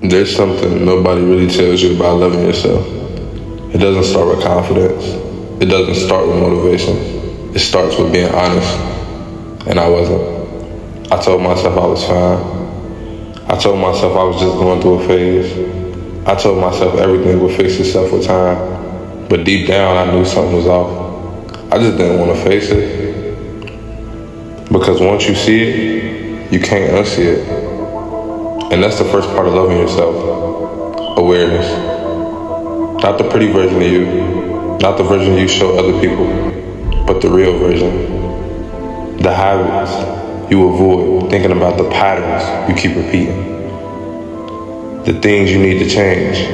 There's something nobody really tells you about loving yourself. It doesn't start with confidence. It doesn't start with motivation. It starts with being honest. And I wasn't. I told myself I was fine. I told myself I was just going through a phase. I told myself everything would fix itself with time. But deep down, I knew something was off. I just didn't want to face it. Because once you see it, you can't unsee it. And that's the first part of loving yourself. Awareness. Not the pretty version of you, not the version you show other people, but the real version. The habits you avoid, thinking about the patterns you keep repeating. The things you need to change,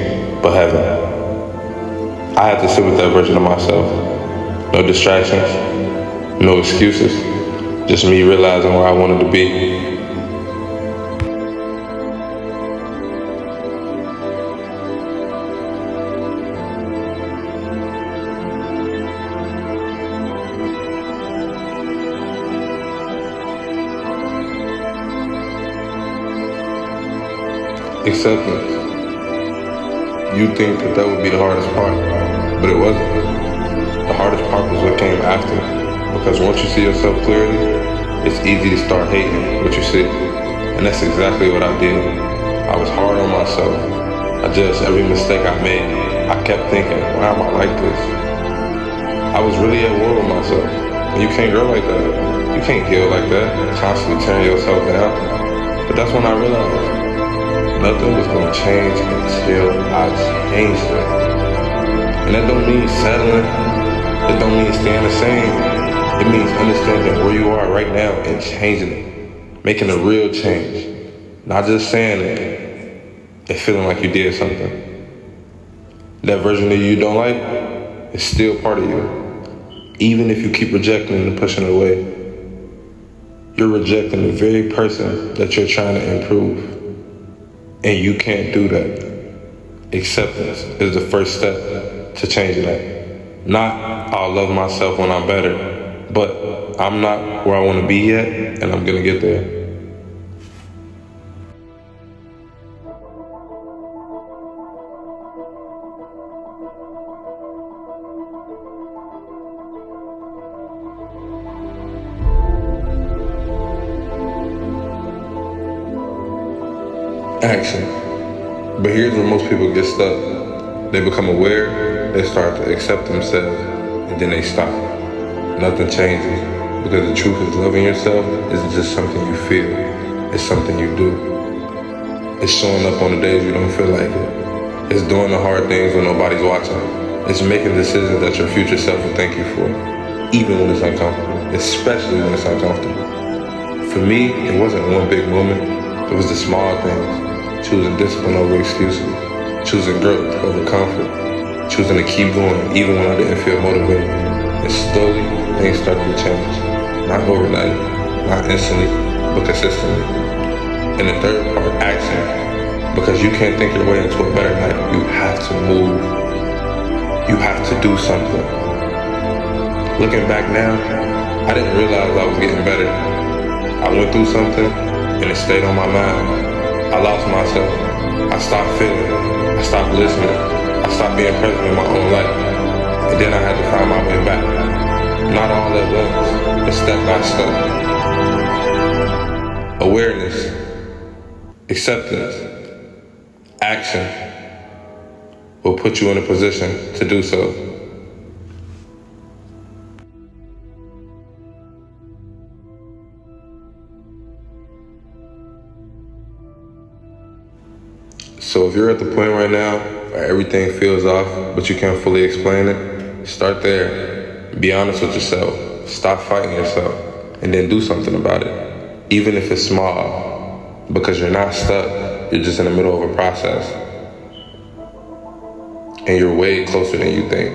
but haven't. I had to sit with that version of myself. No distractions, no excuses, just me realizing where I wanted to be. Acceptance. You think that would be the hardest part, but it wasn't. The hardest part was what came after. Because once you see yourself clearly, it's easy to start hating what you see. And that's exactly what I did. I was hard on myself. I judged every mistake I made. I kept thinking, why am I like this? I was really at war with myself. And you can't grow like that. You can't heal like that, constantly tearing yourself down. But that's when I realized nothing was going to change until I changed it. And that don't mean settling. It don't mean staying the same. It means understanding where you are right now and changing it. Making a real change. Not just saying it and feeling like you did something. That version of you don't like is still part of you. Even if you keep rejecting it and pushing it away. You're rejecting the very person that you're trying to improve. And you can't do that. Acceptance is the first step to changing that. Not, I'll love myself when I'm better, but I'm not where I want to be yet, and I'm going to get there. Action. But here's where most people get stuck. They become aware, they start to accept themselves, and then they stop. Nothing changes. Because the truth is, loving yourself isn't just something you feel, it's something you do. It's showing up on the days you don't feel like it. It's doing the hard things when nobody's watching. It's making decisions that your future self will thank you for, even when it's uncomfortable, especially when it's uncomfortable. For me, it wasn't one big moment, it was the small things. Choosing discipline over excuses, choosing growth over comfort, choosing to keep going even when I didn't feel motivated. And slowly, things started to change. Not overnight, not instantly, but consistently. And the third part, action. Because you can't think your way into a better life. You have to move. You have to do something. Looking back now, I didn't realize I was getting better. I went through something and it stayed on my mind. I lost myself. I stopped feeling. I stopped listening. I stopped being present in my own life. And then I had to find my way back. Not all at once, but step by step. Awareness, acceptance, action will put you in a position to do so. So if you're at the point right now where everything feels off, but you can't fully explain it, start there. Be honest with yourself. Stop fighting yourself. And then do something about it. Even if it's small. Because you're not stuck. You're just in the middle of a process. And you're way closer than you think.